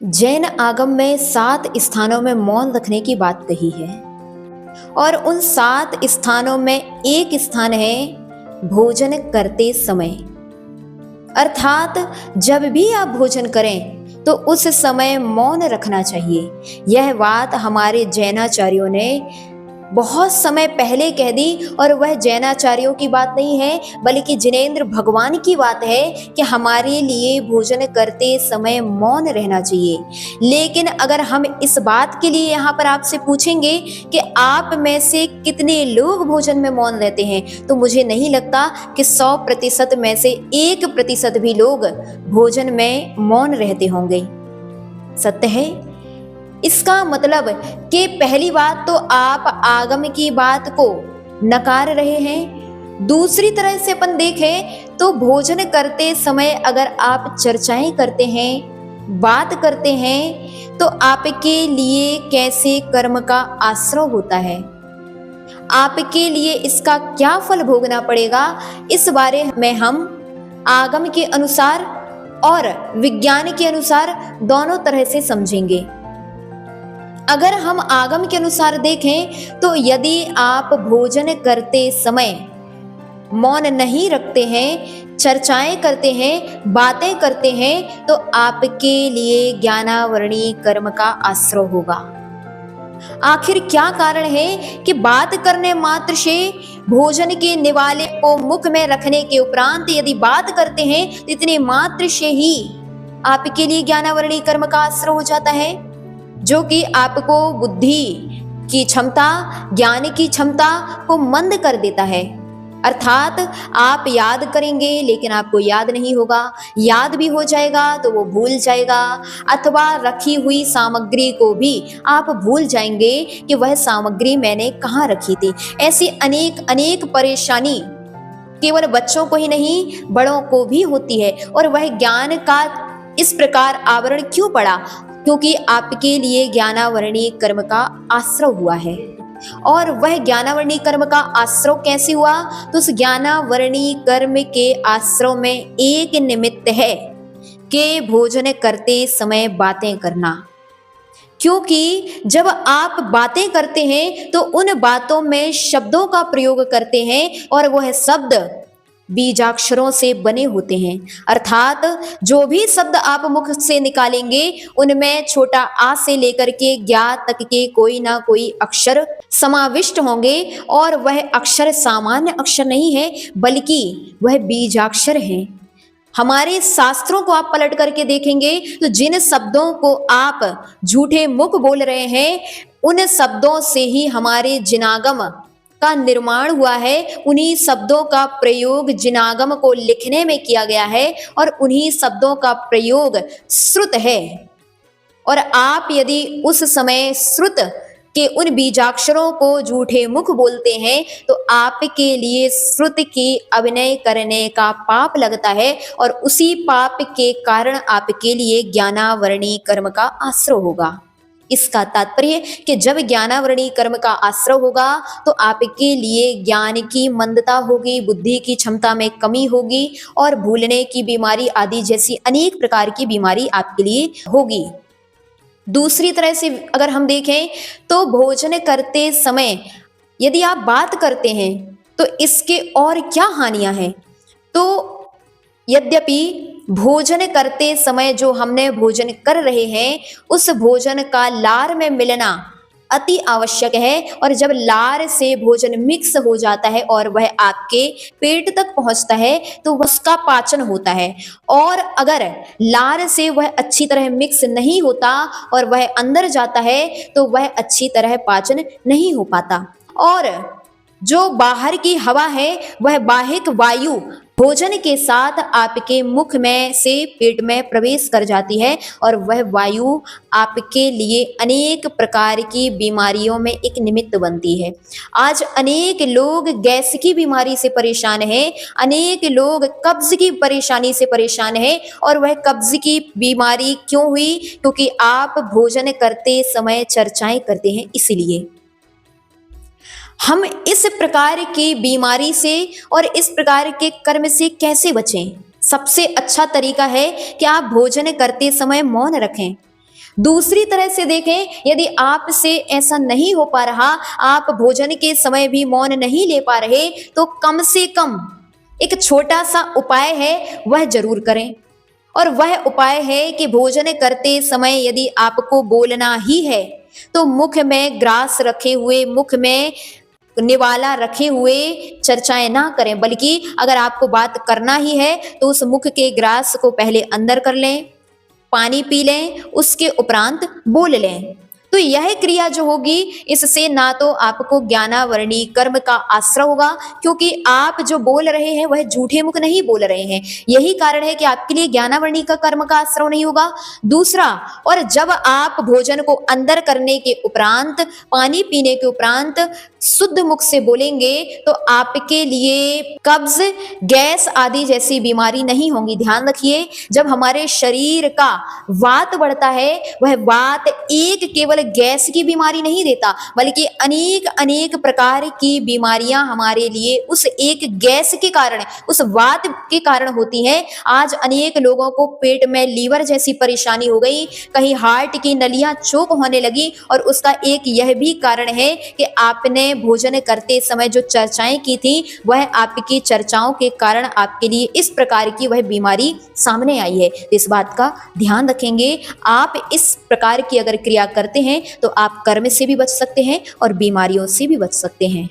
जैन आगम में 7 स्थानों में मौन रखने की बात कही है और उन 7 स्थानों में एक स्थान है भोजन करते समय। अर्थात जब भी आप भोजन करें तो उस समय मौन रखना चाहिए। यह बात हमारे जैनाचार्यों ने बहुत समय पहले कह दी और वह जैनाचार्यों की बात नहीं है बल्कि जिनेंद्र भगवान की बात है कि हमारे लिए भोजन करते समय मौन रहना चाहिए। लेकिन अगर हम इस बात के लिए यहाँ पर आपसे पूछेंगे कि आप में से कितने लोग भोजन में मौन रहते हैं, तो मुझे नहीं लगता कि 100% में से 1% भी लोग भोजन में मौन रहते होंगे। सत्य है। इसका मतलब कि पहली बात तो आप आगम की बात को नकार रहे हैं। दूसरी तरह से अपन देखें तो भोजन करते समय अगर आप चर्चाएं करते हैं, बात करते हैं, तो आपके लिए कैसे कर्म का आश्रय होता है, आपके लिए इसका क्या फल भोगना पड़ेगा, इस बारे में हम आगम के अनुसार और विज्ञान के अनुसार दोनों तरह से समझेंगे। अगर हम आगम के अनुसार देखें तो यदि आप भोजन करते समय मौन नहीं रखते हैं, चर्चाएं करते हैं, बातें करते हैं, तो आपके लिए ज्ञानावरणी कर्म का आश्रय होगा। आखिर क्या कारण है कि बात करने मात्र से, भोजन के निवाले को मुख में रखने के उपरांत यदि बात करते हैं तो इतने मात्र से ही आपके लिए ज्ञानावरणी कर्म का आश्रय हो जाता है, जो कि आपको बुद्धि की क्षमता, ज्ञान की क्षमता को मंद कर देता है। अर्थात आप याद करेंगे लेकिन आपको याद नहीं होगा, याद भी हो जाएगा तो वो भूल जाएगा, अथवा रखी हुई सामग्री को भी आप भूल जाएंगे कि वह सामग्री मैंने कहाँ रखी थी। ऐसी अनेक परेशानी केवल बच्चों को ही नहीं बड़ों को भी होती है। और वह ज्ञान का इस प्रकार आवरण क्यों पड़ा? क्योंकि आपके लिए ज्ञानावरणी कर्म का आश्रय हुआ है। और वह ज्ञानावरणी कर्म का आश्रय कैसे हुआ? तो उस ज्ञानावरणी कर्म के आश्रय में एक निमित्त है कि भोजन करते समय बातें करना। क्योंकि जब आप बातें करते हैं तो उन बातों में शब्दों का प्रयोग करते हैं और वह शब्द बीजाक्षरों से बने होते हैं। अर्थात जो भी शब्द आप मुख से निकालेंगे उनमें छोटा आ से लेकर के ज्ञा तक के कोई ना कोई अक्षर समाविष्ट होंगे, और वह अक्षर सामान्य अक्षर नहीं है बल्कि वह बीजाक्षर हैं। हमारे शास्त्रों को आप पलट करके देखेंगे तो जिन शब्दों को आप झूठे मुख बोल रहे हैं उन शब्दों से ही हमारे जिनागम का निर्माण हुआ है। उन्हीं शब्दों का प्रयोग जिनागम को लिखने में किया गया है और उन्हीं शब्दों का प्रयोग श्रुत है। और आप यदि उस समय श्रुत के उन बीजाक्षरों को झूठे मुख बोलते हैं तो आपके लिए श्रुत की अभिनय करने का पाप लगता है, और उसी पाप के कारण आपके लिए ज्ञानावरणी कर्म का आश्रय होगा। इसका तात्पर्य कि जब ज्ञानावरणी कर्म का आश्रय होगा तो आपके लिए ज्ञान की मंदता होगी, बुद्धि की क्षमता में कमी होगी और भूलने की बीमारी आदि जैसी अनेक प्रकार की बीमारी आपके लिए होगी। दूसरी तरह से अगर हम देखें तो भोजन करते समय यदि आप बात करते हैं तो इसके और क्या हानियां हैं? तो यद्यपि भोजन करते समय जो हमने भोजन कर रहे हैं उस भोजन का लार में मिलना अति आवश्यक है, और जब लार से भोजन मिक्स हो जाता है और वह आपके पेट तक पहुंचता है तो उसका पाचन होता है। और अगर लार से वह अच्छी तरह मिक्स नहीं होता और वह अंदर जाता है तो वह अच्छी तरह पाचन नहीं हो पाता, और जो बाहर की हवा है वह बाहिक वायु भोजन के साथ आपके मुख में से पेट में प्रवेश कर जाती है और वह वायु आपके लिए अनेक प्रकार की बीमारियों में एक निमित्त बनती है। आज अनेक लोग गैस की बीमारी से परेशान हैं, अनेक लोग कब्ज की परेशानी से परेशान हैं, और वह कब्ज की बीमारी क्यों हुई? क्योंकि आप भोजन करते समय चर्चाएं करते हैं। इसलिए हम इस प्रकार की बीमारी से और इस प्रकार के कर्म से कैसे बचें? सबसे अच्छा तरीका है कि आप भोजन करते समय मौन रखें। दूसरी तरह से देखें, यदि आपसे ऐसा नहीं हो पा रहा, आप भोजन के समय भी मौन नहीं ले पा रहे, तो कम से कम एक छोटा सा उपाय है, वह जरूर करें। और वह उपाय है कि भोजन करते समय यदि आपको बोलना ही है, तो मुख में ग्रास रखे हुए, मुख में निवाला रखे हुए चर्चाएं ना करें, बल्कि अगर आपको बात करना ही है तो उस मुख के ग्रास को पहले अंदर कर लें, पानी पी लें, उसके उपरांत बोल लें। तो यह क्रिया जो होगी, इससे ना तो आपको ज्ञानावरणी कर्म का आश्रय होगा, क्योंकि आप जो बोल रहे हैं वह झूठे मुख नहीं बोल रहे हैं, यही कारण है कि आपके लिए ज्ञानावरणी का कर्म का आश्रय नहीं होगा। दूसरा, और जब आप भोजन को अंदर करने के उपरांत, पानी पीने के उपरांत शुद्ध मुख से बोलेंगे, तो आपके लिए कब्ज, गैस आदि जैसी बीमारी नहीं होंगी। ध्यान रखिए, जब हमारे शरीर का वात बढ़ता है, वह वात एक केवल गैस की बीमारी नहीं देता, बल्कि अनेक अनेक प्रकार की बीमारियां हमारे लिए उस एक गैस के कारण, उस वात के कारण होती हैं। आज अनेक लोगों को पेट में लीवर जैसी परेशानी हो गई, कहीं हार्ट की नलियां चोक होने लगी, और उसका एक यह भी कारण है कि आपने भोजन करते समय जो चर्चाएं की थी, वह आपकी चर्चाओं के कारण आपके लिए इस प्रकार की वह बीमारी सामने आई है। इस बात का ध्यान रखेंगे। आप इस प्रकार की अगर क्रिया करते हैं तो आप कर्म से भी बच सकते हैं और बीमारियों से भी बच सकते हैं।